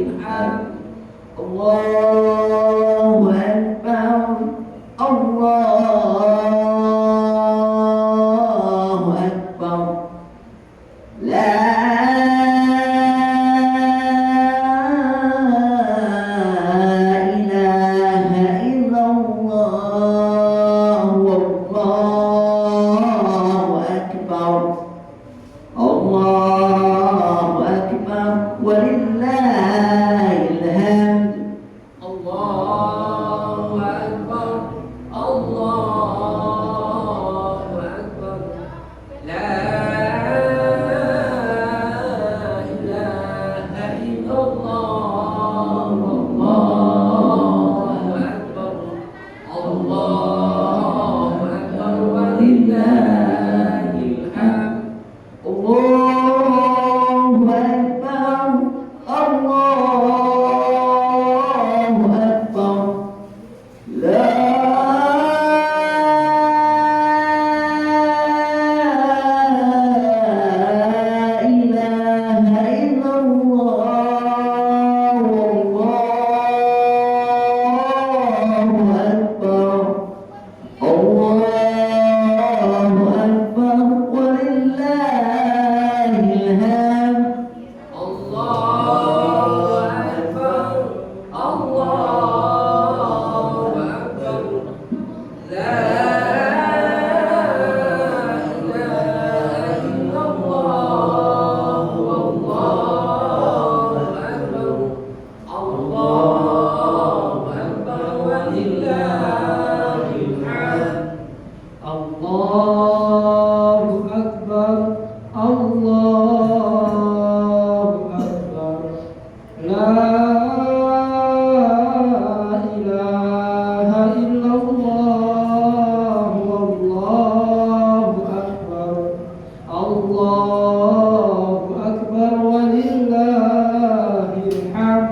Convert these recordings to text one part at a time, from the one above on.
الحمد الله أكبر الله أكبر لا إله إلا الله والله أكبر الله أكبر ولله الحمد الله أكبر الله أكبر لا إله إلا الله والله أكبر الله أكبر ولله الحمد الله أكبر الله أكبر لا إله إلا الله والله أكبر الله أكبر ولله الحمد الله أكبر الله أكبر لا إله إلا الله والله أكبر الله أكبر ولله الحمد الله أكبر الله أكبر لا إله إلا الله والله أكبر الله أكبر ولله الحمد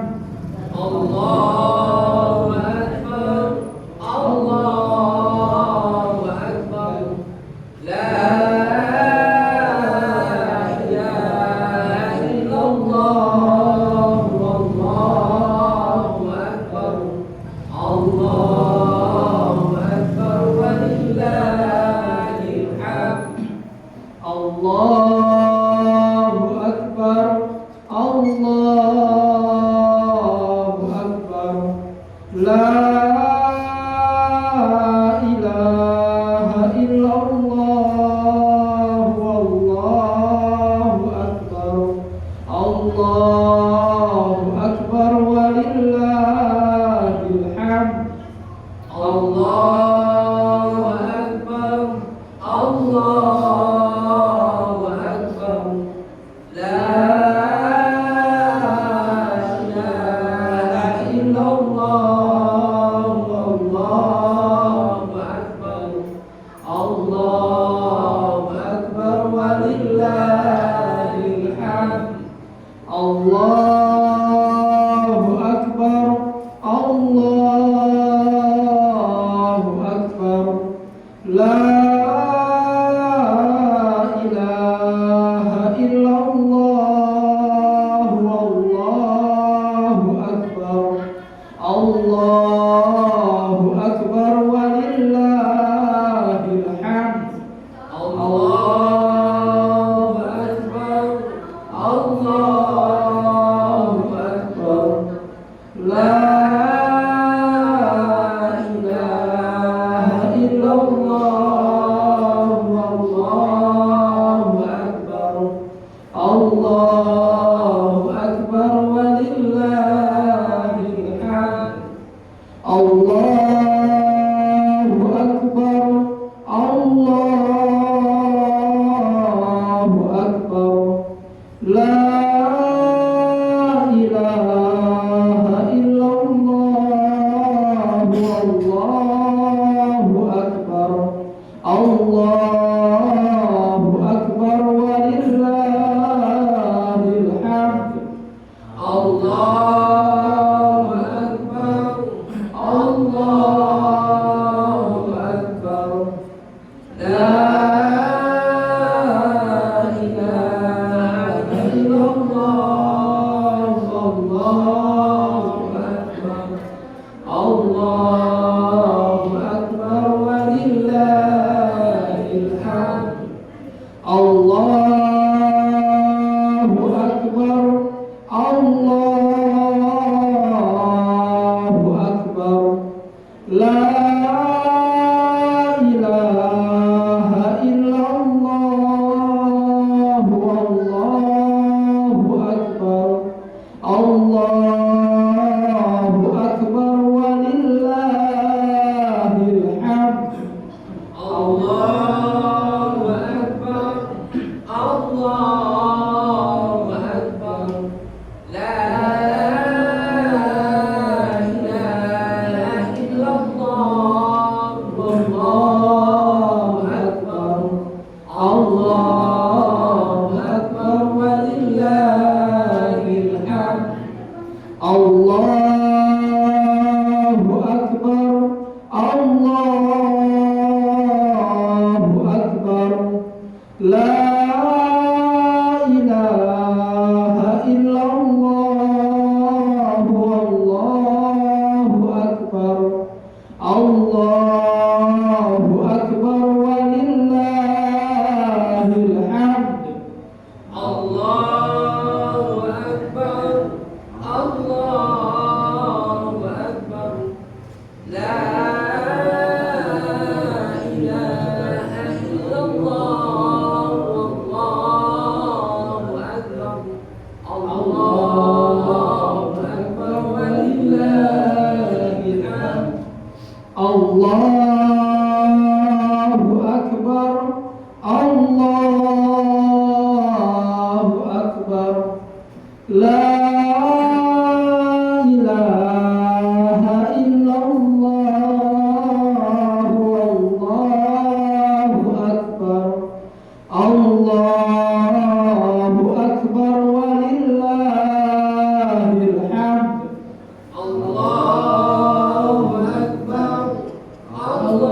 الله أكبر الله أكبر لا إله إلا الله والله أكبر الله أكبر ولله الحمد الله أكبر الله أكبر لا إله إلا الله والله أكبر الله أكبر ولله الحمد الله أكبر الله أكبر لا إله إلا الله والله أكبر الله أكبر ولله الحمد الله أكبر الله أكبر لا إله إلا الله والله أكبر الله أكبر ولله الحمد الله أكبر الله أكبر لا إله إلا الله والله أكبر الله أكبر ولله الحمد الله أكبر الله أكبر لا إله إلا الله والله أكبر الله أكبر ولله الحمد الله أكبر الله أكبر لا إله إلا الله والله Allahu Akbar walillahil hamd. Allahu Akbar, Allahu Akbar, la ilaha illallah, Allahu Akbar, Allahu Akbar walillahil hamd. Allahu Akbar, Allahu Akbar, la ilaha illallah, Allahu Akbar, Allahu Akbar walillahil hamd. Allahu Akbar, Allahu Akbar, la ilaha illallah, Allahu Akbar, Allahu Akbar walillahil hamd. Allahu Akbar, Allahu Akbar, la ilaha illallah, Allahu Akbar, Allahu Akbar walillahil hamd. Allahu Akbar, Allahu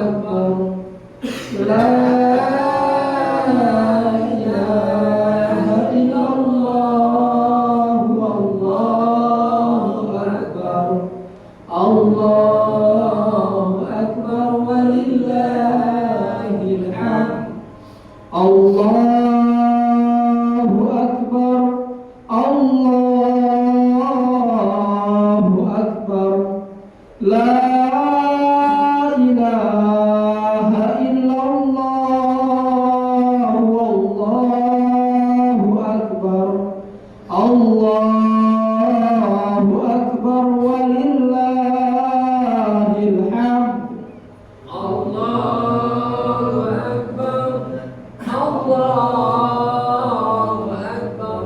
Akbar, la ilaha illallah, Allahu Akbar, Allahu Akbar walillahil hamd. Allahu Akbar, Allahu Akbar, la ilaha illallah, Allahu Akbar, Allahu Akbar walillahil hamd. Allahu Akbar, Allahu Akbar,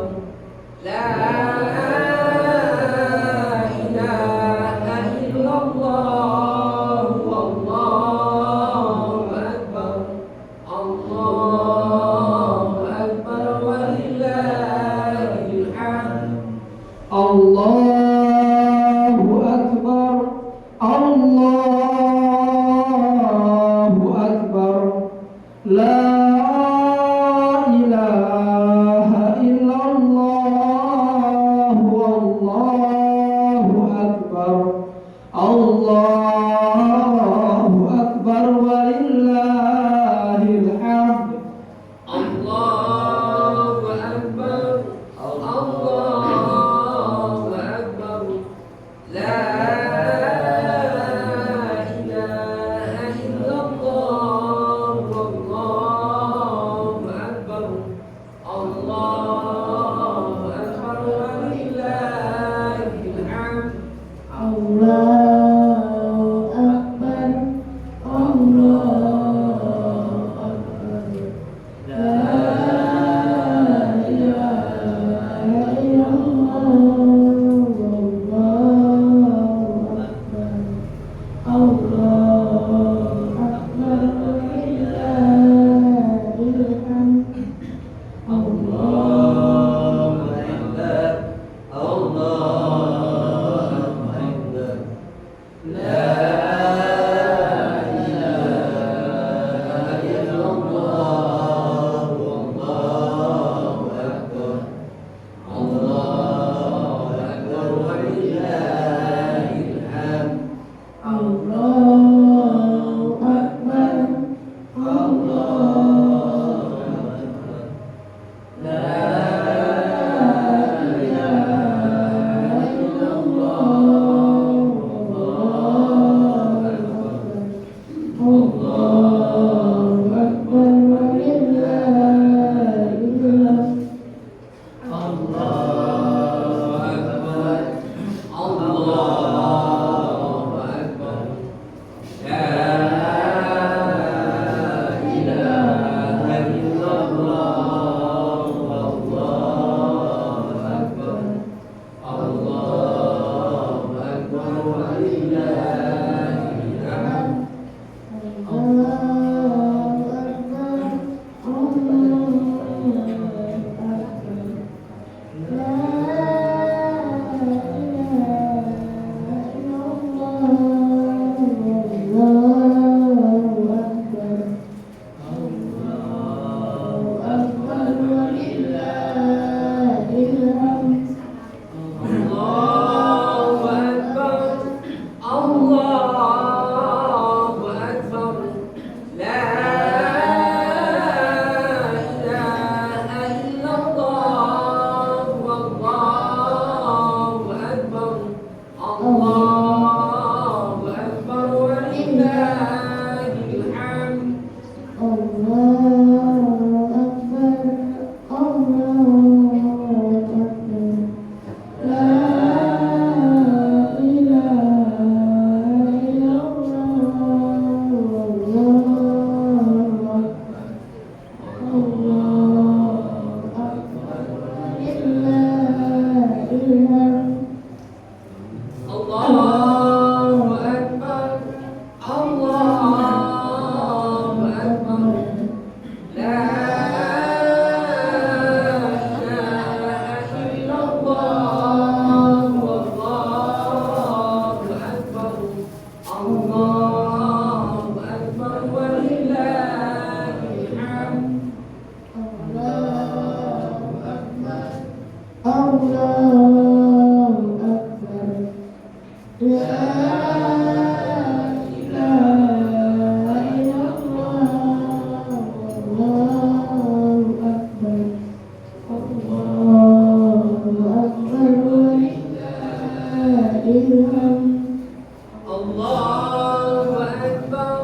la ilaha illallah, Allahu Akbar, Allahu Akbar walillahil hamd. Allahu Akbar, Allahu Akbar, la ilaha illallah, Allahu Akbar, Allahu Akbar walillahil hamd. Allahu Akbar, Allahu Akbar, الله أكبر لا إله إلا الله الله أكبر ولله الحمد الله أكبر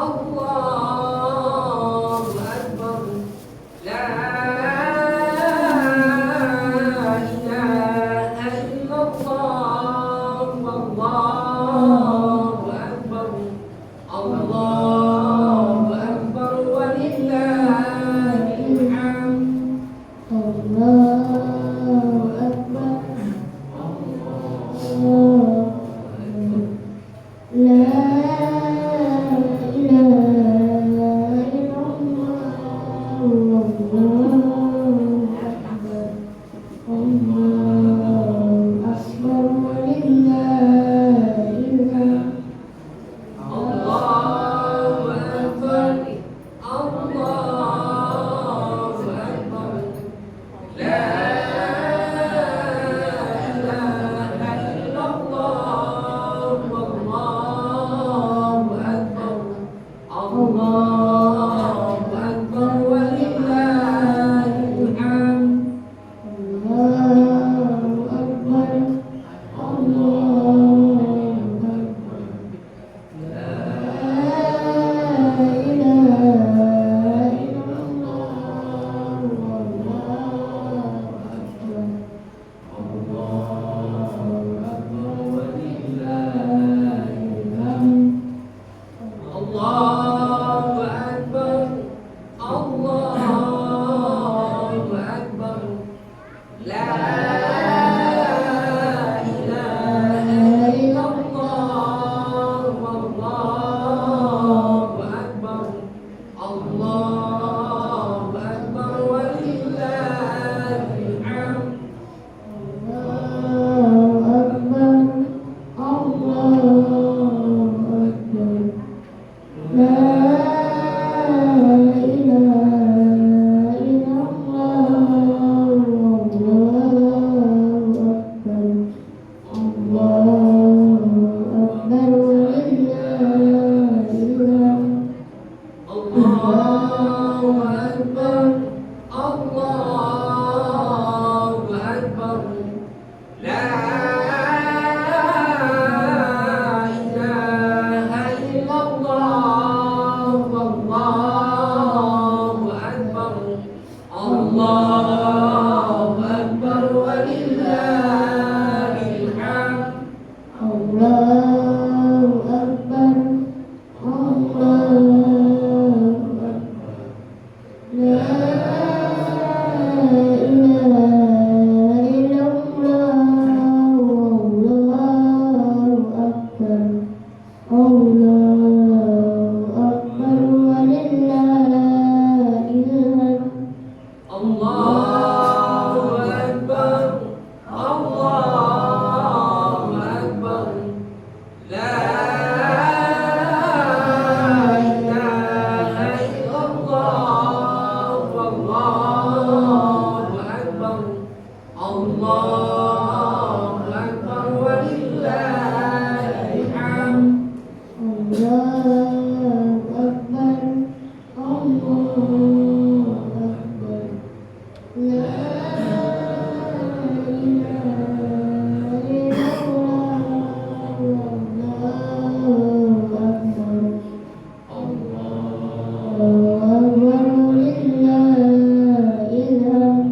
الله أكبر لا إله إلا الله والله أكبر الله أكبر ولله الحمد الله أكبر لا إله إلا الله والله أكبر الله أكبر ولله الحمد الله أكبر الله أكبر لا إله إلا الله والله أكبر الله أكبر ولله الحمد الله أكبر الله أكبر لا إله إلا الله والله أكبر الله أكبر ولله الحمد الله أكبر الله أكبر لا إله إلا الله والله أكبر الله أكبر ولله الحمد الله أكبر الله أكبر لا إله إلا الله والله أكبر الله أكبر ولله الحمد الله أكبر الله أكبر لا إله إلا الله والله أكبر الله أكبر ولله الحمد الله أكبر الله أكبر لا إله إلا الله والله أكبر الله أكبر ولله الحمد الله أكبر الله أكبر لا إله إلا الله والله أكبر الله أكبر ولله الحمد الله أكبر الله أكبر لا إله إلا الله والله أكبر الله أكبر ولله الحمد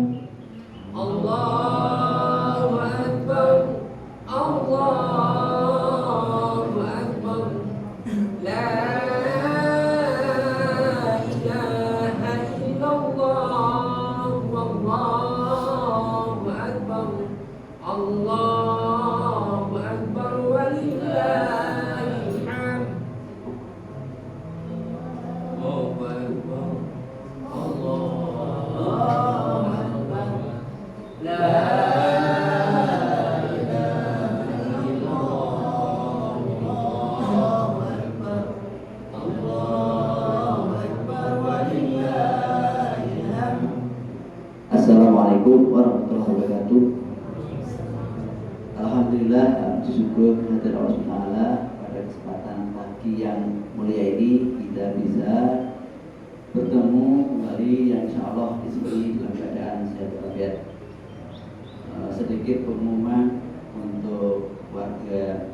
الله أكبر الله أكبر لا إله إلا الله والله أكبر الله أكبر ولله الحمد الله أكبر الله أكبر لا Assalamualaikum warahmatullahi wabarakatuh. Alhamdulillah, puji syukur kehadirat Allah SWT pada kesempatan pagi yang mulia ini kita bisa bertemu kembali yang insya Allah disebut dalam keadaan sehat walafiat. Sedikit pengumuman untuk warga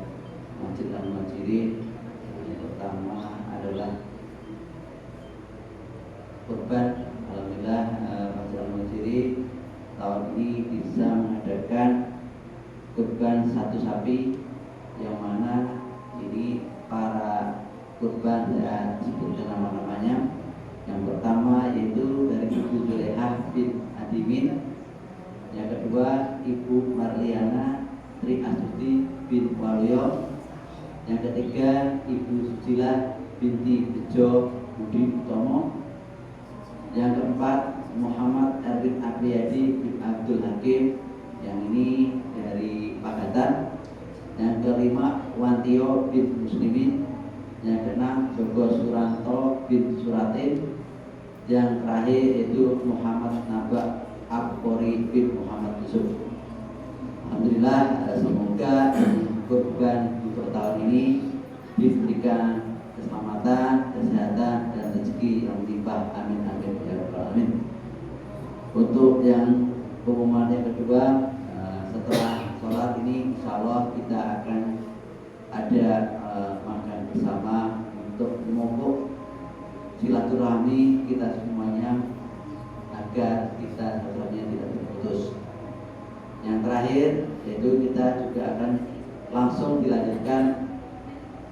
Masjid Al-Muhajirin. Yang pertama adalah kurban. Alhamdulillah, Masjid Al-Muhajirin tahun ini bisa mengadakan kurban satu sapi, yang mana ini para kurban saya sebutkan nama-namanya. Yang pertama yaitu dari Ibu Zulehah bin Adimin, yang kedua Ibu Marliana Tri Astuti bin Waluyo, yang ketiga Ibu Susila binti Bejo Budi Utomo, yang keempat Muhammad Erwin Apriyadi bin Abdul Hakim, yang ini dari Pagatan, yang kelima Wantio bin Muslimin, yang keenam Joko Suranto bin Suratin, yang terakhir yaitu Muhammad Nabak Abkori bin Muhammad Yusuf. Alhamdulillah, semoga kurban untuk tahun ini diberikan keselamatan, kesehatan, dan rezeki yang melimpah. Amin amin ya rabbal alamin. Untuk yang pengumuman yang kedua, setelah sholat ini insya Allah kita akan ada makan bersama untuk memupuk silaturahmi kita semuanya agar kita silaturahminya tidak terputus. Yang terakhir yaitu kita juga akan langsung dilanjutkan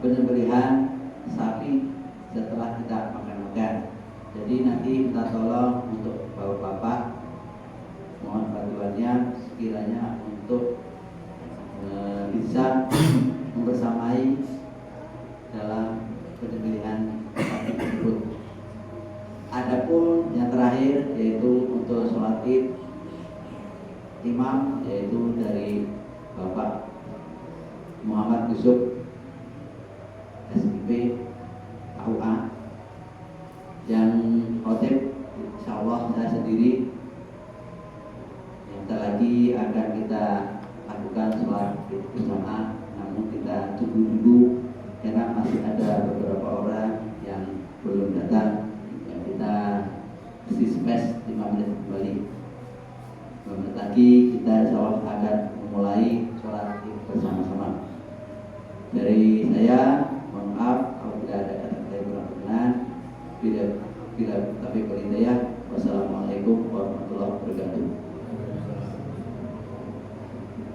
penyembelihan sapi setelah kita makan-makan. Jadi nanti minta tolong untuk bapak-bapak, mohon bantuannya sekiranya untuk bisa membersamai dalam penyembelihan sapi tersebut. Adapun yang terakhir yaitu untuk sholat id, imam yaitu dari Bapak Muhammad Yusuf SIP KUA, yang khotib insya Allah saya sendiri. Sebentar lagi akan kita lakukan sholat id bersama, namun kita tunggu dulu karena masih ada beberapa orang yang belum datang. Yang kita isi space 5 menit kembali. 5 menit lagi kita insya Allah akan memulai sholat id bersama-sama. Dari saya mohon maaf apabila ada kata-kata yang kurang berkenan. Bila tapi berhidayah. Wassalamualaikum warahmatullahi wabarakatuh.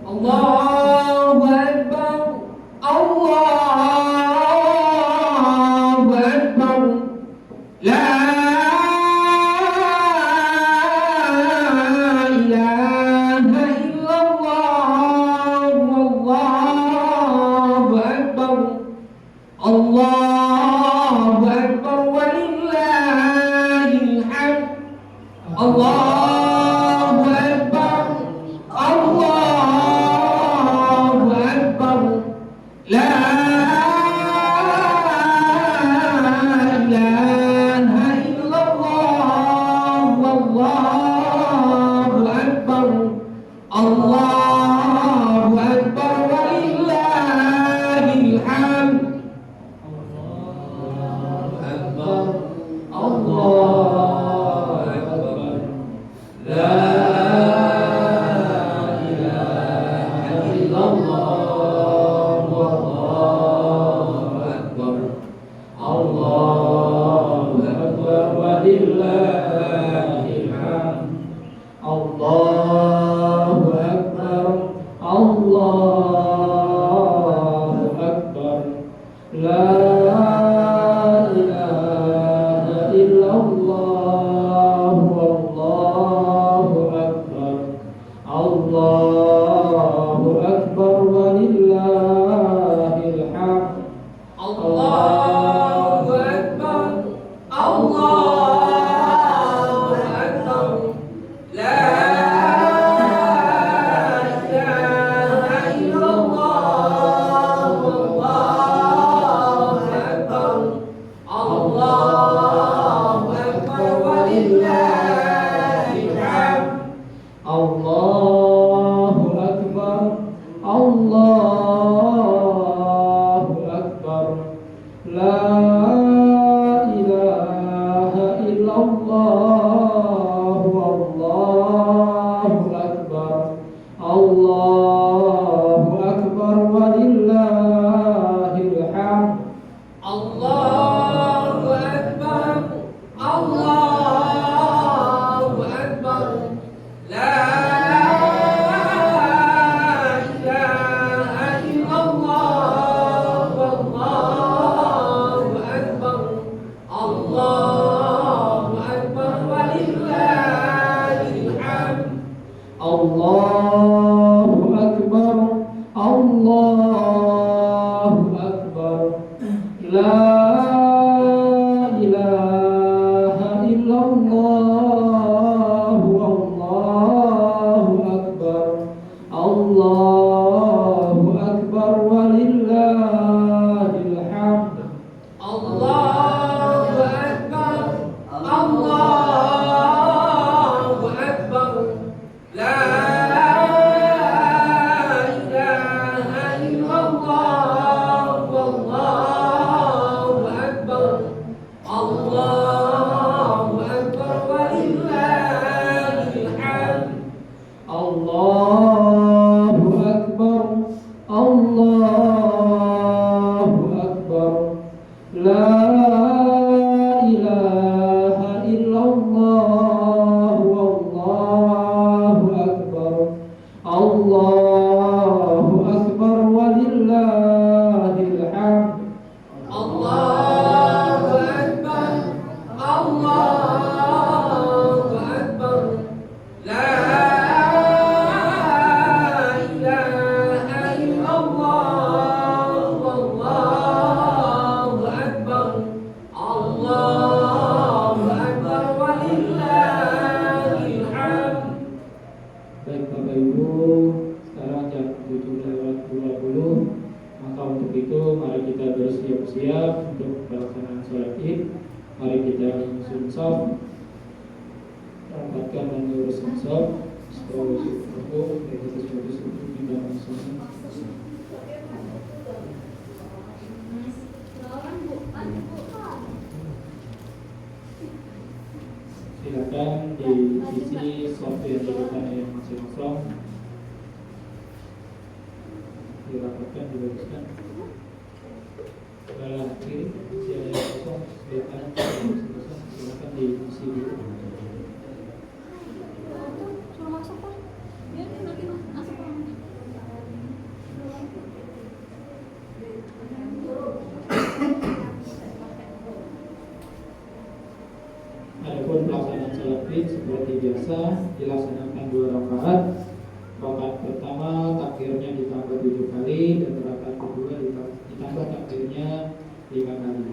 Allahu Akbar, Allahu Akbar, la ilaha illallah, Allahu Akbar, Allahu Akbar, walillahil hamd. Allahu Akbar, Allahu Akbar, la ilaha illallah, Allahu Akbar, Allahu Akbar, walillahil hamd. Allahu Akbar, Allahu Akbar, la ilaha illallah, Allahu Akbar, Allahu Akbar, walillahil hamd. Allahu Akbar, Allahu Akbar, la ilaha illallah, Allahu Akbar, Allahu Akbar, walillahil hamd. Allahu Akbar, Allahu Akbar, la ilaha illallah, Allahu Akbar, Allahu Akbar, walillahil hamd. Allahu Akbar, Allah Allahu Akbar walillahil hamd. Allahu Akbar, Allahu Akbar, la ilaha illallah, wallahu akbar, Allahu Akbar walillahil hamd. Allahu Akbar, Allahu Akbar, la ilaha illallah, wallahu akbar, Allahu Akbar walillahil hamd. Allahu Akbar, Allahu Akbar, la ilaha illallah, wallahu akbar, Allahu Akbar walillahil hamd. Allahu Akbar, Allahu Akbar, la ilaha illallah, wallahu akbar, Allahu Akbar walillahil hamd. Allahu Akbar, Allahu Akbar, la ilaha illallah, wallahu akbar, Allahu Akbar walillahil hamd. Baik Bapak Ibu, sekarang jam 7:20. Maka untuk itu mari kita bersiap-siap untuk pelaksanaan sholat Id. Mari kita menyusun shaf, rapatkan dan luruskan shaf. Setelah itu kita sudah kita langsung. Silakan diisi shaf yang di depan yang masih kosong. Dirapatkan, diluruskan. Sebelah kiri ada yang kosong, sebelah kanan ada yang masih kosong. Silakan diisi dulu. Adapun pelaksanaan sholat Id seperti biasa dilaksanakan 2 rakaat. Rakaat pertama takbirnya ditambah 7 kali dan rakaat kedua ditambah takbirnya 5 kali.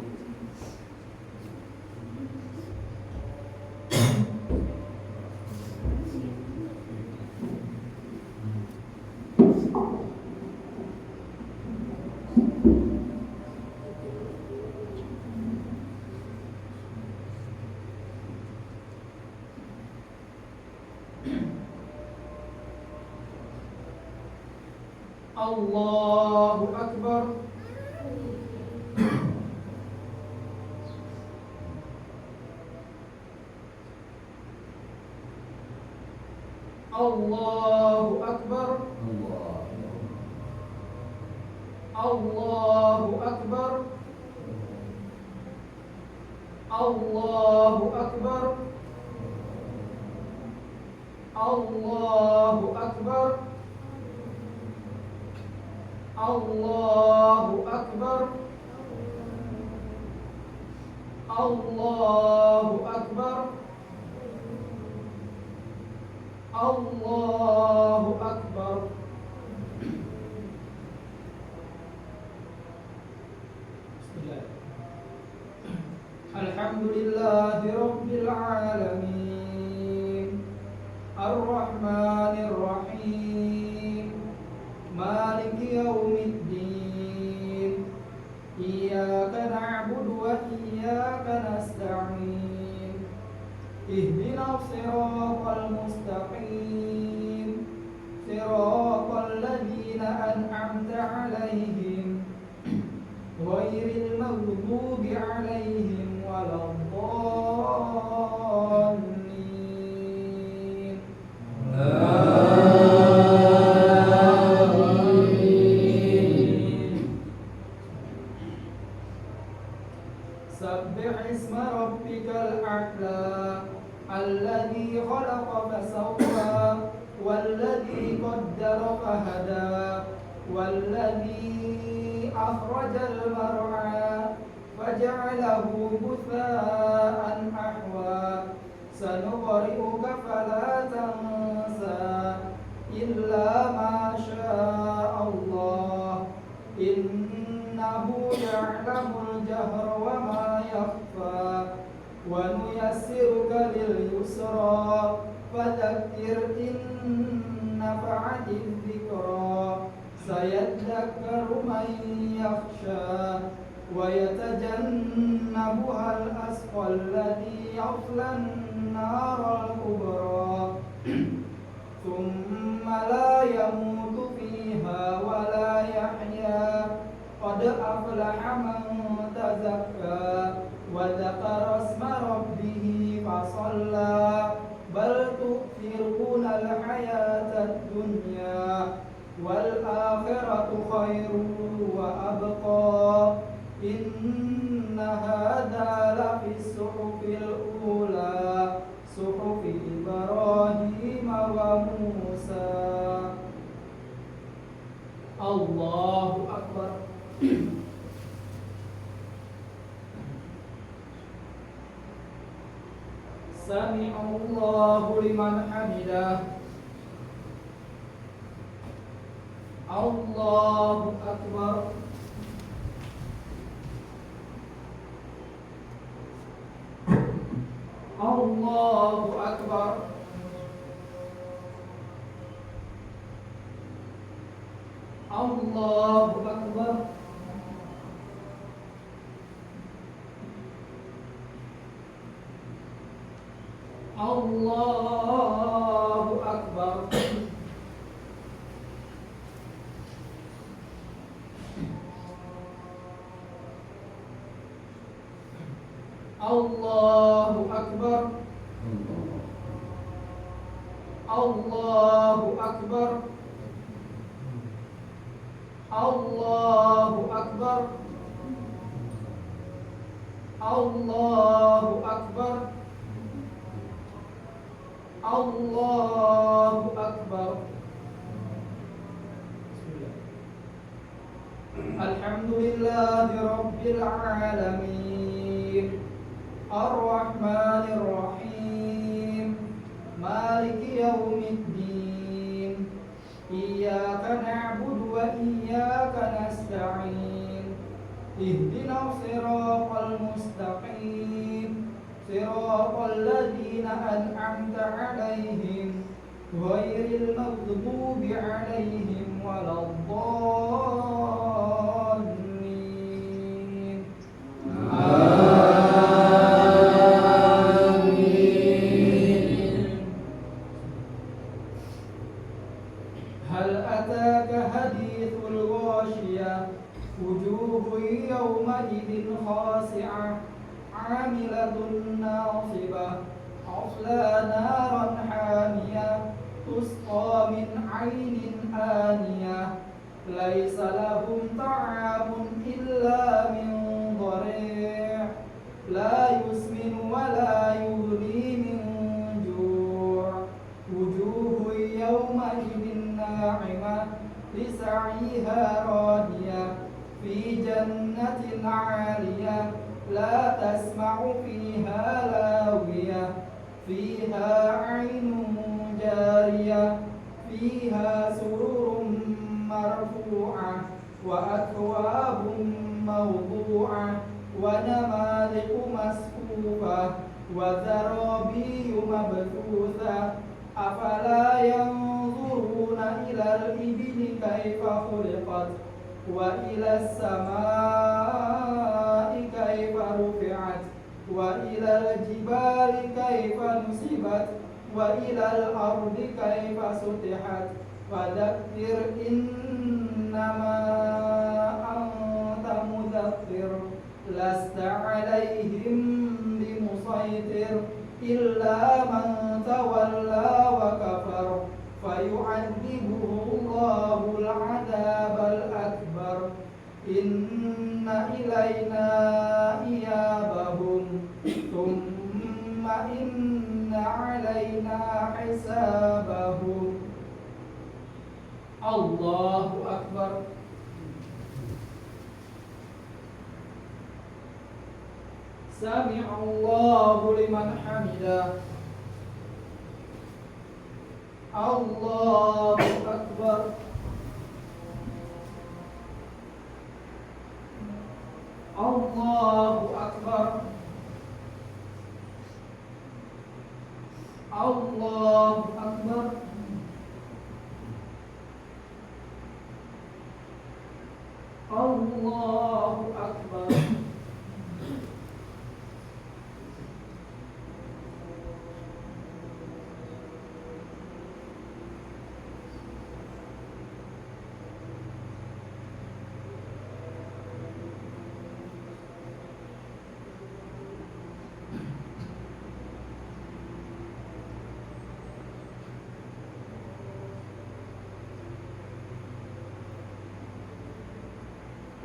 Allahu Akbar. Allahu Akbar. Allahu Akbar. Allahu Akbar. Allahu Akbar. Allahu Akbar. Allahu Akbar. Allahu Akbar. Bismillah. Alhamdulillahi Rabbil Alamin, Ar-Rahmanir Rahim, Maliki Yawmiddin, Iyyaka na'budu wa iyyaka nasta'in, Ihdinas siratal mustaqim, siratal ladzina an'amta 'alaihim, ghairil maghdubi 'alaihim waladdallin. القمر فهدى والذي أخرج المرعى فجعله غثاء أحوى سنقرئك فلا تنسى إلا ما شاء الله إنه يعلم الجهر وما يخفى ونيسرك لليسرى فذكر إن نفعت الذكرى سيذكر من يخشى ويتجنبها الأشقى الذي يصلى النار الكبرى ثم لا يموت فيها ولا يحيا قد أفلح من تزكى وذكر اسم ربه فصلى بل تؤثرون الحياة الدنيا والآخرة خير وأبقى إن هذا لفي الصحف الأولى صحف إبراهيم وموسى. الله أكبر. سمع الله لمن حمده. الله أكبر. الله أكبر. الله أكبر. الله أكبر. الله أكبر. الله أكبر. الله أكبر. الله أكبر. الله أكبر. الحمد لله رب العالمين الرحمن الرحيم مالك يوم الدين إياك نعبد وإياك نستعين اهدنا الصراط المستقيم صراط الذين أنعمت عليهم غير المغضوب عليهم ولا الضالين. هل أتاك حديث الغاشية وجوه يومئذ خاشعة عاملة ناصبة تصلى نارا حامية تسقى من عين آنية ليس لهم طعام إلا من ضريع لا يسمن ولا يغني من جوع وجوه يومئذ ناعمة لسعيها راضية في جنة عالية لا تسمع فيها لاغية فيها عين جارية فيها سرر مرفوعة وأكواب موضوعة ونمارق مصفوفة وزرابي مبثوثة أفلا ينظرون إلى الإبل كيف خلقت وإلى السماء كيف رفعت وإلى الجبال كيف نصبت وإلى الأرض كيف سطحت فذكر إنما أنت مذكر لست عليهم بمسيطر إلا من تولى وكفر فيعذبه الله العذاب الأكبر إن إلينا إيابهم ثم إن علينا حسابهم. Allahu Akbar. Sami'allahu liman hamidah. Allahu Akbar. Allahu Akbar. Allahu Akbar. Allahu Akbar.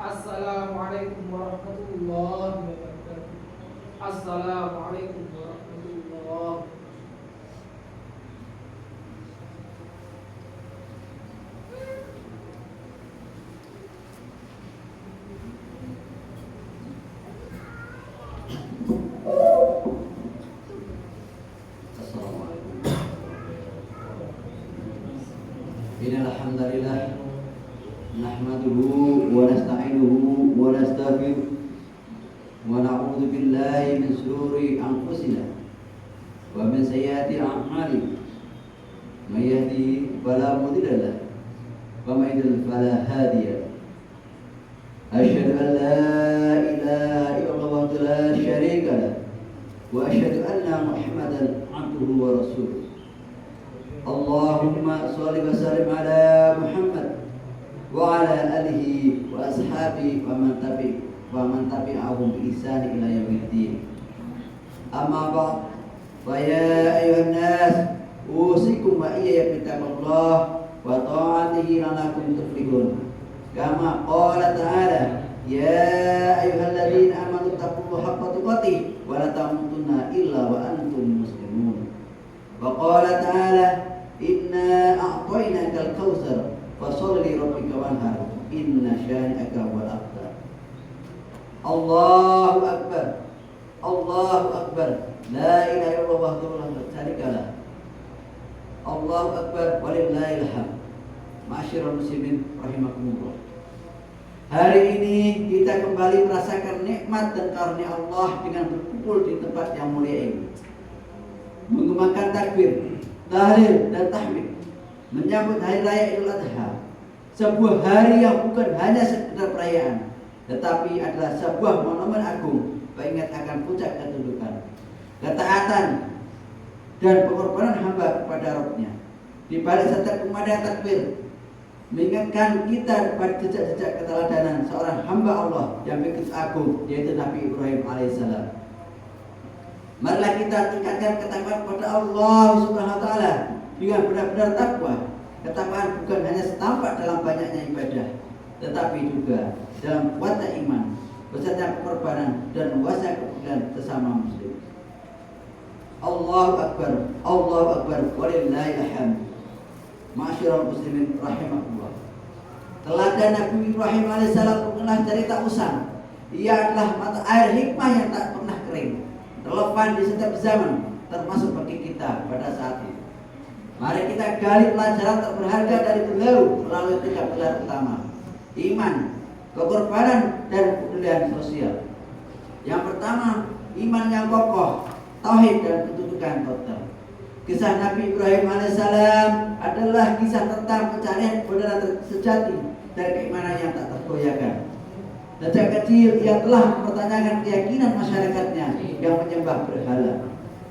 Assalamualaikum warahmatullahi wabarakatuh. Assalamualaikum warahmatullahi. Assalamualaikum. Innal hamdalillah nahmaduhu wa nasta'inuhu wa nastaghfiruh wa na'udzu billahi min shururi anfusina wa min sayyiati a'malina. May yahdihillahu fala mudilla lahu wa may yudlil fala hadiya lahu. Asyhadu an la ilaha illallah wahdahu la syarika lahu wa asyhadu anna Muhammadan abduhu wa rasuluh. Allahumma shalli wa sallim ala Muhammad wa ala alihi wa ashabihi wa man tabi'ahum bi ihsan ila yaumiddin. Amma ba'd, fa ya ayyuhan nas usikum wa iyaya bittaqullah wa ta'atihi la'allakum tuflihun. Kama qala ta'ala ya ayyuhalladzina amanu taqullaha haqqa tuqatih wa la tamutunna illa wa antum muslimun. Wa qala ta'ala inna a'tainakal kautsar fasholli rabbika wanhar inna syani'aka wal abtar. Allahu Akbar. Allahu Akbar. La ilaha illallah wahdahu la syarika lah. Allahu Akbar walillahil hamd. Ma'asyiral muslimin rahimakumullah. Hari ini kita kembali merasakan nikmat dan karunia Allah dengan berkumpul di tempat yang mulia ini, mengumandangkan takbir, tahlil dan tahmid, menyambut hari raya Idul Adha, sebuah hari yang bukan hanya sekedar perayaan, tetapi adalah sebuah monumen agung pengingat akan puncak ketundukan, ketaatan dan pengorbanan hamba kepada Rabb-Nya. Di balik setiap kumandang takbir mengingatkan kita pada jejak-jejak keteladanan seorang hamba Allah yang begitu agung, yaitu Nabi Ibrahim alaihissalam. Marilah kita tingkatkan ketakwaan kepada Allah Subhanahu wa taala dengan benar-benar takwa. Ketakwaan bukan hanya setampak dalam banyaknya ibadah, tetapi juga dalam kuatnya iman, besarnya pengorbanan dan luasnya kepedulian sesama muslim. Allahu Akbar, Allahu Akbar, walillahil hamd. Ma'asyiral muslimin rahimakumullah. Teladan Nabi Ibrahim alaihissalam bukanlah cerita usang. Ia adalah mata air hikmah yang tak pernah kering, relevan di setiap zaman, termasuk bagi kita pada saat ini. Mari kita gali pelajaran terberharga dari beliau melalui 3 pilar utama: iman, kekorbanan, dan kepedulian sosial. Yang pertama, iman yang kokoh, tauhid dan ketundukan total. Kisah Nabi Ibrahim alaihissalam adalah kisah tentang pencarian kebenaran sejati dan keimanan yang tak tergoyahkan. Sejak kecil ia telah mempertanyakan keyakinan masyarakatnya yang menyembah berhala,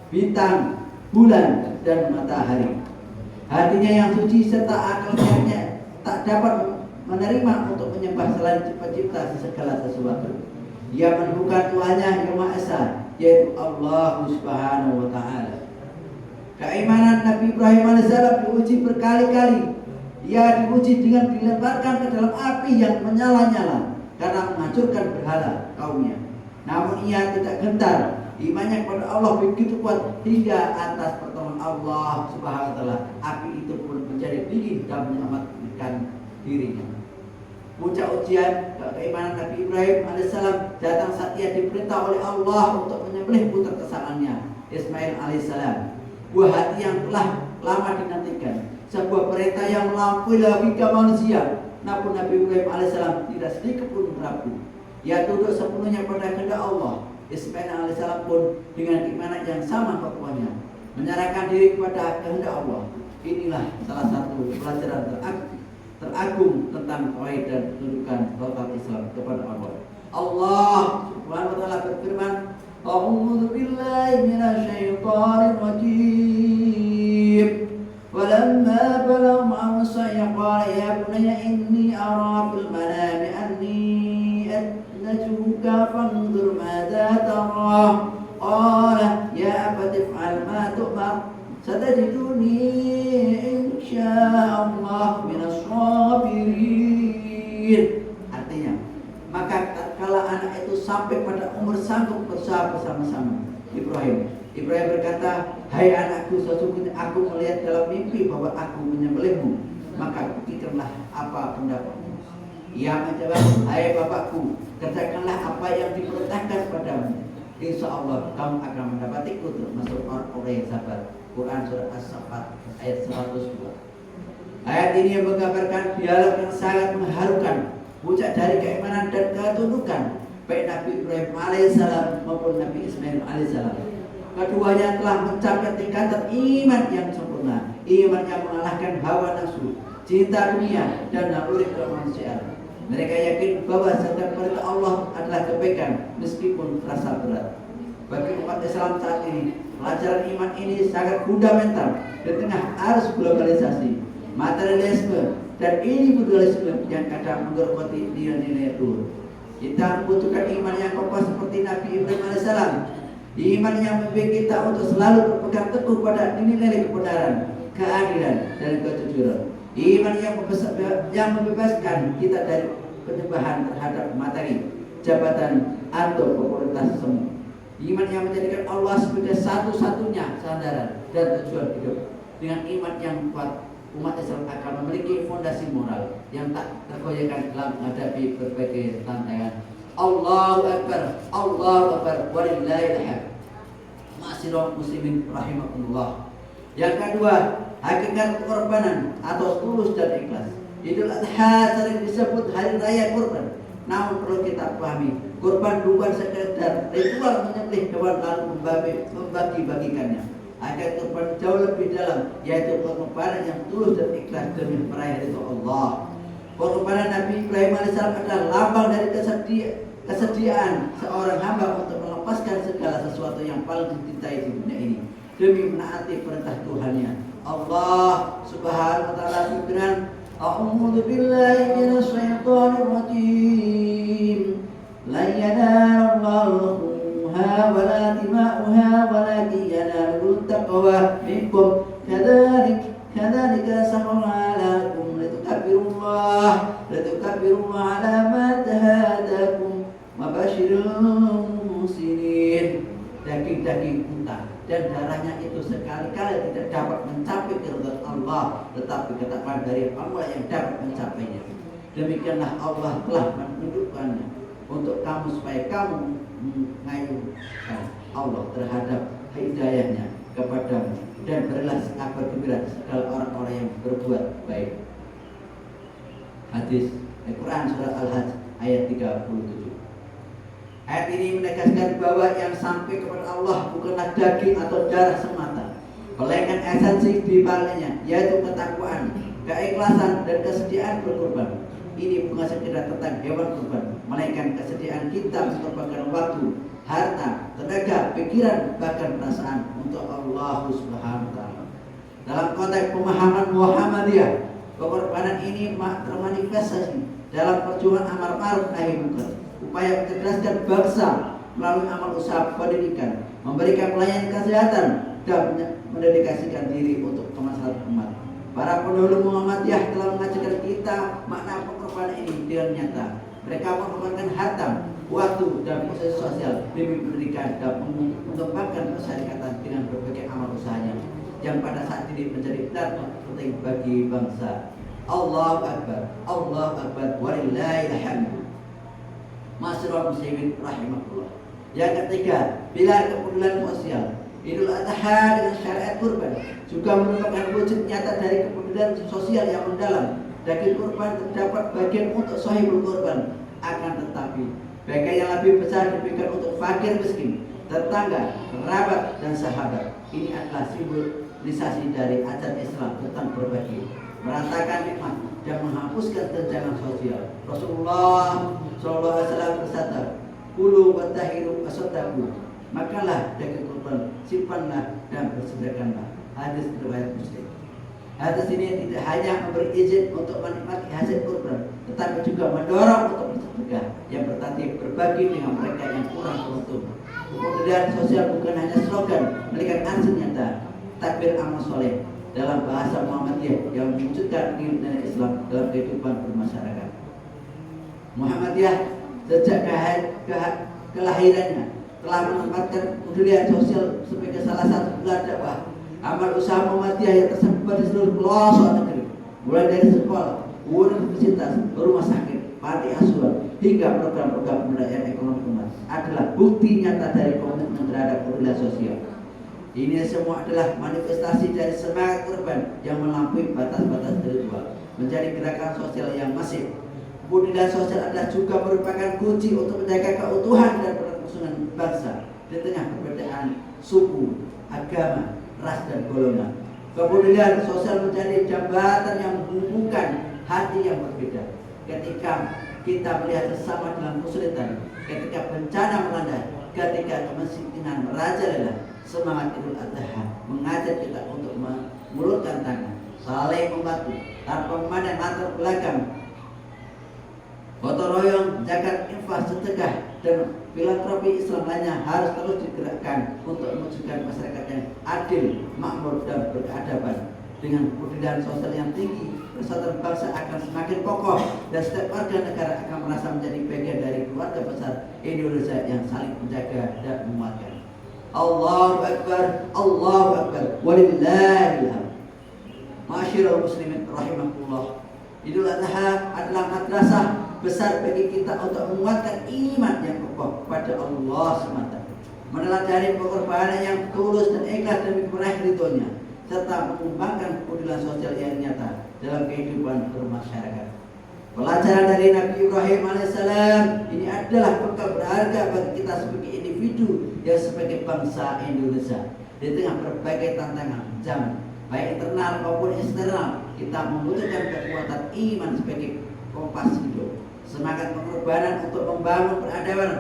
bintang, bulan, dan matahari. Hatinya yang suci serta akal sehatnya tak dapat menerima untuk menyembah selain pencipta segala sesuatu. Ia menemukan Tuhannya yang Maha Esa, yaitu Allah Subhanahu wa taala. Keimanan Nabi Ibrahim alaihissalam diuji berkali-kali. Ia diuji dengan dilemparkan ke dalam api yang menyala-nyala karena menghancurkan berhala kaumnya. Namun ia tidak gentar. Imannya kepada Allah begitu kuat hingga atas pertolongan Allah Subhanahu wa taala api itu pun menjadi dingin dan menyelamatkan ujian keimanan Nabi Ibrahim alaihissalam datang saat ia diperintah oleh Allah untuk menyembelih putra kesayangannya Ismail alaihissalam. Buah hati yang telah lama dinantikan, sebuah perintah yang melampaui logika manusia. Namun Nabi Ibrahim alaihissalam tidak sedikit pun ragu. Ia tunduk sepenuhnya pada kehendak Allah. Ismail alaihissalam pun dengan keimanan yang sama kokohnya menyerahkan diri kepada kehendak Allah. Inilah salah satu pelajaran teragung tentang tauhid dan kedudukan total Islam kepada Allah. Allah Subhanahu wa taala berfirman, "A'udzu billahi minasyaitonir rajim. Walamma balagha ma'ahu as-sa'ya qala ya bunayya inni ara fil manami anni atnajuka fanzur madza tara." Qala ya abati if'al ma tu'mar satajiduni insyaallah minas sabirin. Artinya, maka tatkala anak itu sampai pada umur sanggup berusaha bersama-sama Ibrahim berkata, "Hai anakku, sesungguhnya aku melihat dalam mimpi bahwa aku menyembelihmu, maka pikirkanlah apa pendapatmu." Ia menjawab, "Hai bapakku, kerjakanlah apa yang diperintahkan padamu. Insya Allah kamu akan mendapatiku termasuk orang yang sabar." Quran Surah As-Saffat ayat 102. Ayat ini yang menggambarkan dialog yang sangat mengharukan, puncak dari keimanan dan ketundukan baik Nabi Ibrahim alaihissalam maupun Nabi Ismail alaihissalam. Keduanya telah mencapai tingkatan iman yang sempurna, iman yang mengalahkan hawa nafsu, cinta dunia dan naluri kemanusiaan. Mereka yakin bahwa setiap perintah Allah adalah kebaikan meskipun terasa berat. Bagi umat Islam saat ini, pelajaran iman ini sangat fundamental di tengah arus globalisasi, materialisme dan individualisme yang kadang menggerogoti nilai-nilai luhur. Kita membutuhkan iman yang kokoh seperti Nabi Ibrahim alaihissalam, iman yang membimbing kita untuk selalu berpegang teguh pada nilai-nilai kebenaran, keadilan dan kejujuran. Iman yang membebaskan kita dari penyembahan terhadap materi, jabatan atau popularitas semu. Iman yang menjadikan Allah sebagai satu-satunya sandaran dan tujuan hidup. Dengan iman yang kuat, umat Islam akan memiliki fondasi moral yang tak tergoyahkan dalam menghadapi berbagai tantangan. Allahu Akbar, Allahu Akbar, walillahil hamd. Ma'asyiral muslimin rahimakumullah. Yang kedua, hakikat pengorbanan atau tulus dan ikhlas. Idul Adha sering disebut hari raya kurban. Namun perlu kita pahami, kurban bukan sekedar ritual menyembelih hewan lalu membagi-bagikannya. Hakikat kurban jauh lebih dalam, yaitu pengorbanan yang tulus dan ikhlas demi meraih ridho Allah. Pengorbanan Nabi Ibrahim alaihissalam adalah lambang dari kesediaan seorang hamba untuk melepaskan segala sesuatu yang paling dicintai di dunia ini demi menaati perintah Tuhannya. Allah Subhanahu wa taala berfirman, "A'udzu billahi minasy syaithanir rajim. La yanalallahu luhumuha wa la dima'uha walakin yanaluhu taqwa minkum. Kadzalika sakhkhara lakum litukabbirullaha ala ma hadakum wa basyiril muhsinin." Daging-daging unta dan darahnya itu sekali-kali tidak dapat mencapai keridhaan Allah, tetapi ketakwaan dari Allah yang dapat mencapainya. Demikianlah Allah telah menunjukkannya untuk kamu supaya kamu mengayunkan Allah terhadap hidayahnya kepadamu dan berilah kabar gembira segala orang-orang yang berbuat baik. Hadis Al-Quran Surah Al-Hajj ayat 37. Ayat ini menegaskan bahwa yang sampai kepada Allah bukanlah daging atau darah semata, melainkan esensi di baliknya, yaitu ketakwaan, keikhlasan dan kesediaan berkorban. Ini bukan sekedar tentang hewan kurban, melainkan kesediaan kita mengorbankan waktu, harta, tenaga, pikiran, bahkan perasaan untuk Allah Subhanahu wa taala. Dalam konteks pemahaman Muhammadiyah, pengorbanan ini termanifestasi dalam perjuangan amar ma'ruf nahi munkar, upaya mencerdaskan bangsa melalui amal usaha pendidikan, memberikan pelayanan kesehatan dan mendedikasikan diri untuk kemaslahatan umat. Para pendahulu Muhammadiyah telah mengajarkan kita makna pengorbanan ini dengan nyata. Mereka mengorbankan harta, waktu dan proses sosial demi pendidikan dan mengembangkan persyarikatan dengan berbagai amal usahanya yang pada saat ini menjadi benar penting bagi bangsa. Allahu Akbar, Allahu Akbar, walillahil hamd. Masyaallah muslimin rahimakumullah. Yang ketiga, pilar kepedulian sosial. Idul Adha dengan syariat kurban juga merupakan wujud nyata dari kepedulian sosial yang mendalam. Daging kurban terdapat bagian untuk sahibul kurban, akan tetapi bagian yang lebih besar diberikan untuk fakir miskin, tetangga, kerabat, dan sahabat. Ini adalah simbolisasi dari ajaran Islam tentang berbagi, meratakan nikmat, dan menghapuskan kesenjangan sosial. Rasulullah SAW bersabda, "Kulu wa tahiru wa sadaqu." Makanlah daging kurban, simpanlah dan bersedekahlah. Hadis riwayat Muslim. Hadis ini tidak hanya memberi izin untuk menikmati hasil kurban, tetapi juga mendorong untuk bersedekah, yang berarti berbagi dengan mereka yang kurang beruntung. Kepedulian sosial bukan hanya slogan, melainkan aksi nyata, takbir amal soleh dalam bahasa Muhammadiyah yang mewujudkan nilai Islam dalam kehidupan bermasyarakat. Muhammadiyah sejak kelahirannya telah menempatkan kepedulian sosial sebagai salah satu pilar dakwah. Amal usaha Muhammadiyah yang tersebar di seluruh pelosok negeri, mulai dari sekolah, universitas, rumah sakit, panti asuhan, hingga program-program pemberdayaan ekonomi umat, adalah bukti nyata dari komitmen terhadap kepedulian sosial. Ini semua adalah manifestasi dari semangat kurban yang melampaui batas-batas spiritual, menjadi gerakan sosial yang masif. Kepedulian sosial adalah juga merupakan kunci untuk menjaga keutuhan dan kerukunan bangsa di tengah perbedaan suku, agama, ras, dan golongan. Kepedulian sosial menjadi jembatan yang menghubungkan hati yang berbeda. Ketika kita melihat sesama dalam kesulitan, ketika bencana melanda, ketika kemiskinan merajalela, semangat Idul Adha mengajak kita untuk mengulurkan tangan, saling membantu tanpa memandang latar belakang. Gotong royong, zakat, infak, sedekah, dan filantropi Islam lainnya harus terus digerakkan untuk mewujudkan masyarakat yang adil, makmur, dan berkeadaban. Dengan kepedulian sosial yang tinggi, persatuan bangsa akan semakin kokoh, dan setiap warga negara akan merasa menjadi bagian dari keluarga besar Indonesia yang saling menjaga dan menguatkan. Allahu Akbar, Allahu Akbar, walillahil hamd. Ma'asyiral muslimin rahimakumullah. Idul Adha adalah madrasah besar bagi kita untuk menguatkan iman yang kokoh pada Allah semata, meneladani pengorbanan yang tulus dan ikhlas demi meraih ridhonya, serta mengembangkan kepedulian sosial yang nyata dalam kehidupan bermasyarakat. Pelajaran dari Nabi Ibrahim alaihissalam ini adalah bekal berharga bagi kita sebagai individu yang sebagai bangsa Indonesia. Di tengah berbagai tantangan zaman, baik internal maupun eksternal, kita membutuhkan kekuatan iman sebagai kompas hidup, semangat pengorbanan untuk membangun peradaban,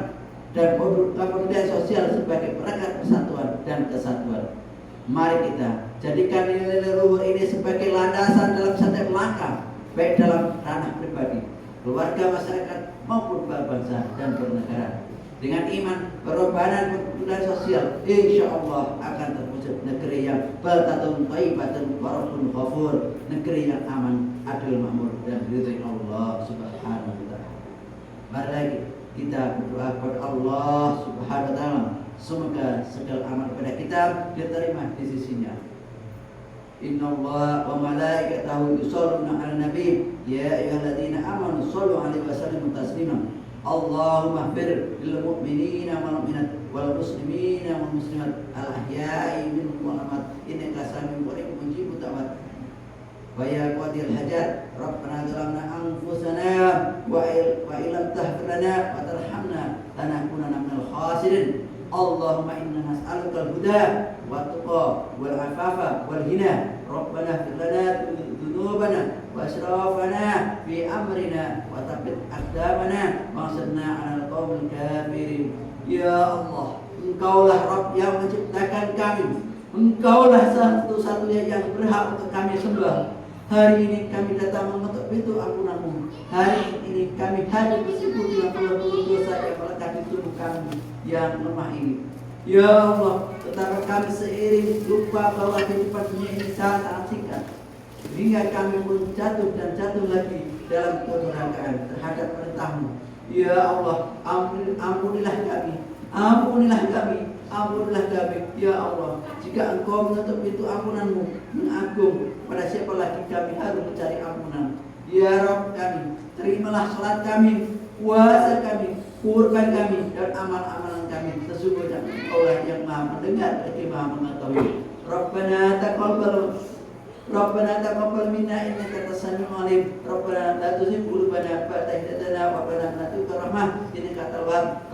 dan kepedulian sosial sebagai perekat persatuan dan kesatuan. Mari kita jadikan nilai-nilai luhur ini sebagai landasan dalam setiap langkah, baik dalam ranah pribadi, keluarga, masyarakat, maupun berbangsa dan bernegara. Dengan iman, pengorbanan, kepedulian sosial, insya Allah akan terwujud negeri yang baldatun thayyibatun wa rabbun ghafur, negeri yang aman, adil, makmur, dan ridho Allah Subhanahu wa taala. Mari lagi kita berdoa kepada Allah Subhanahu wa taala, semoga segala amal kepada kita diterima di sisinya. Inna Allah wa malaikatahu yusholluna 'alan nabi ya ayyuhalladzina amanu shollu 'alaihi wa sallimu taslima. Allahumma ighfir lil mu'minina wal mu'minat wal muslimina wal muslimat al ahya'i minhum wal amwat innaka sami'un qaribun mujibud da'wat. Wa ya qadil hajat rabbana zalamna anfusana wa illam taghfir lana wa tarhamna lanakunanna minal khasirin. Allahumma inna nas'aluka al-huda wa tuqa wal afafa wal hina. Rabbana ighfir lana dhunubana wa israfana fi amrina wa thabbit aqdamana wa ansurna 'alal qaumil kafirin. Ya Allah, Engkaulah Rabb yang menciptakan kami. Engkaulah satu-satunya yang berhak untuk kami sembah. Hari ini kami datang mengetuk pintu ampunan-Mu. Hari ini kami hadir bersyukur dengan puluh-puluh dosa yang melekat di tubuh kami yang lemah ini. Ya Allah, betapa kami seiring lupa bahwa kehidupan dunia ini sangat singkat, hingga kami pun jatuh dan jatuh lagi dalam kedurhakaan terhadap perintah-Mu. Ya Allah, ampunilah kami, ampunilah kami, Ampunilah kami, ya Allah. Jika Engkau menutup pintu ampunanmu yang agung, pada siapa lagi kami harus mencari ampunan? Ya Rabb kami, terimalah salat kami, puasa kami, kurban kami, dan amal-amalan kami. Sesungguhnya Allah yang maha mendengar lagi maha mengetahui. Rabbana taqabbal minna innaka antas samiul alim. Rabbana la tuzigh qulubana ba'da idh hadaytana wa hab lana min ladunka rahmah innaka antal wahhab.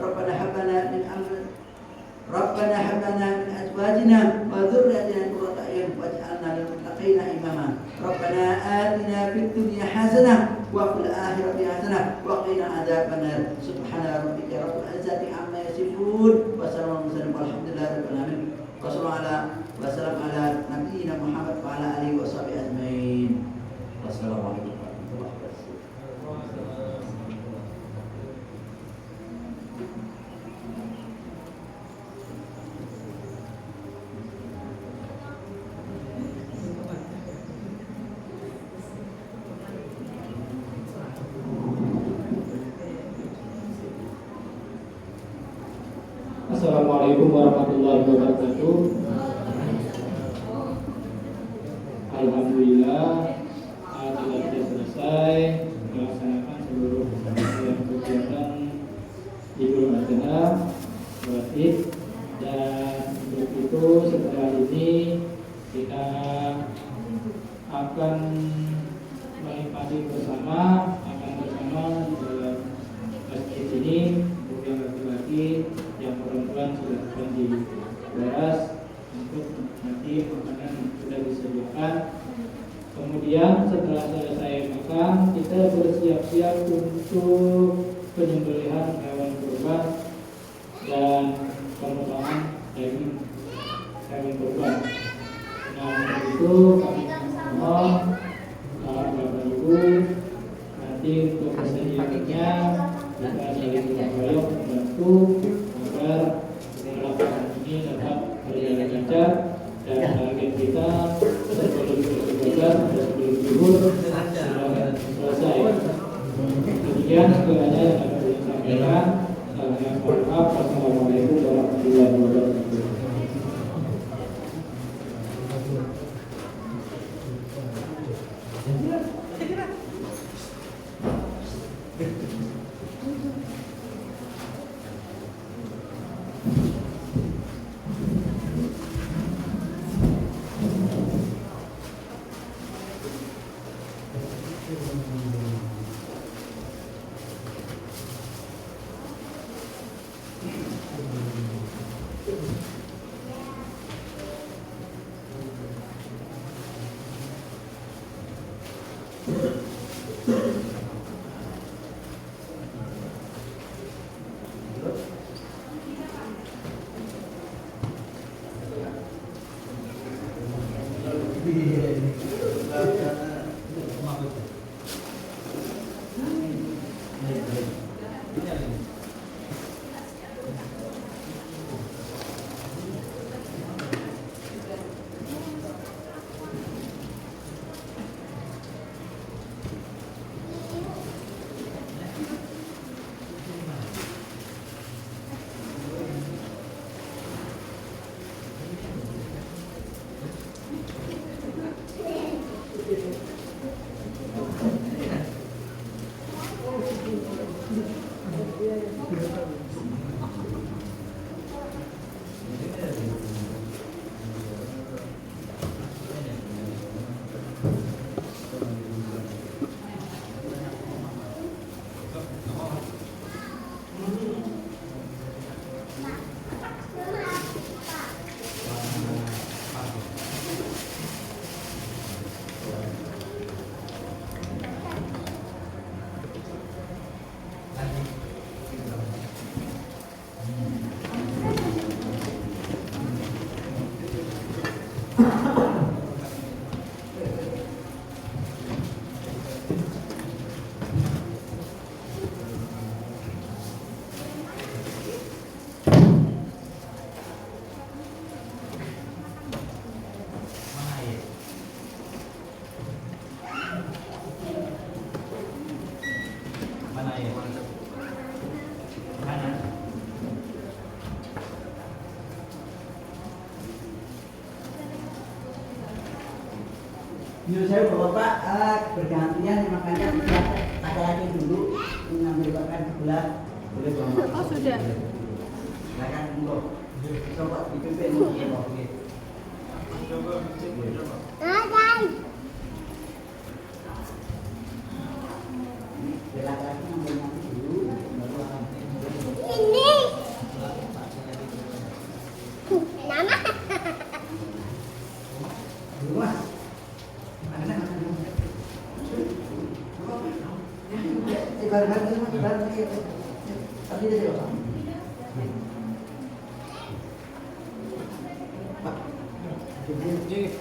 Rabbana hab lana min azwajina wa dhurriyyatina qurrata a'yun waj'alna lil muttaqina imama. Rabbana atina fid dunya hasanah wa fil akhirati hasanah wa qina adzabannar. Subhana rabbika rabbil izzati amma yasifun wa salamun walhamdulillahi rabbil alamin. Wassalamu ala nabiyyina Muhammad wa ala alihi wa sahbihi ajmain. Wassalamualaikum warahmatullahi wabarakatuh. Assalamualaikum warahmatullahi wabarakatuh. Alhamdulillah telah selesai melaksanakan seluruh kegiatan Idul Adha, sholat Id, dan untuk itu setelah ini kita akan menikmati bersama di dalam masjid ini. Untuk yang laki-laki, yang perempuan silakan diberas untuk nanti makanan sudah disediakan. Kemudian setelah selesai makan, kita bersiap-siap untuk penyembelihan hewan kurban dan pemotongan daging hewan kurban. Nah, untuk itu kami mohon Bapak Ibu nanti untuk kesediaannya kita saling berupaya membantu agar pelaksanaan ini dapat berjalan lancar dan target kita sebelum beribadah dan sebelum zuhur sudah selesai. Demikian segalanya yang dapat saya sampaikan. Saya mohon maaf. Wassalamualaikum warahmatullahi wabarakatuh. Nyuruh saya bapak bergantian makanya laki-laki dulu mengambil makan sebelah boleh bapak. Oh sudah. Silakan untuk coba dipimpin laki-laki ngambil nasi dulu baru akan dulu mas.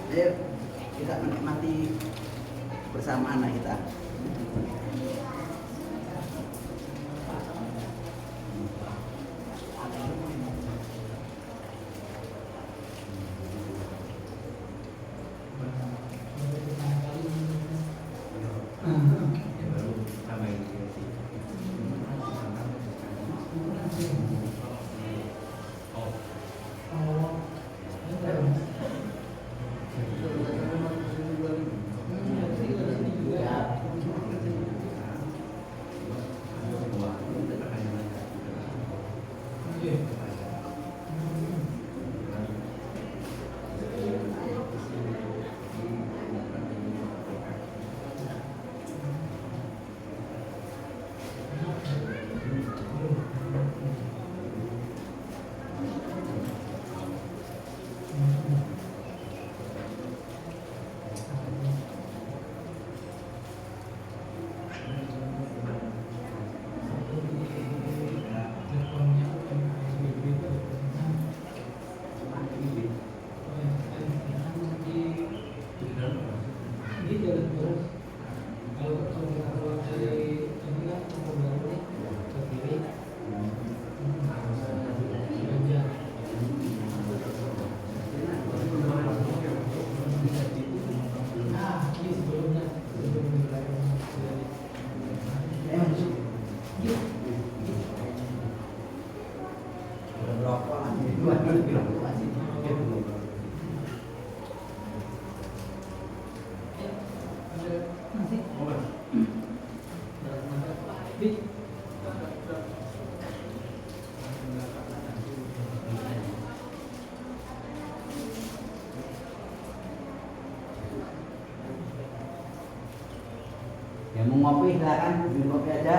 Ayo kita menikmati bersama anak kita. Yang mau ngopi silakan minum kopi aja.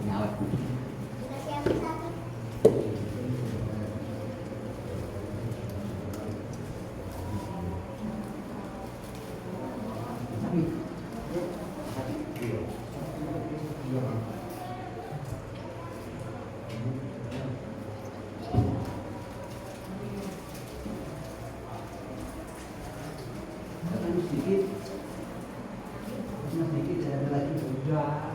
Nyawet. Sedikit, sedikit ada lagi udah.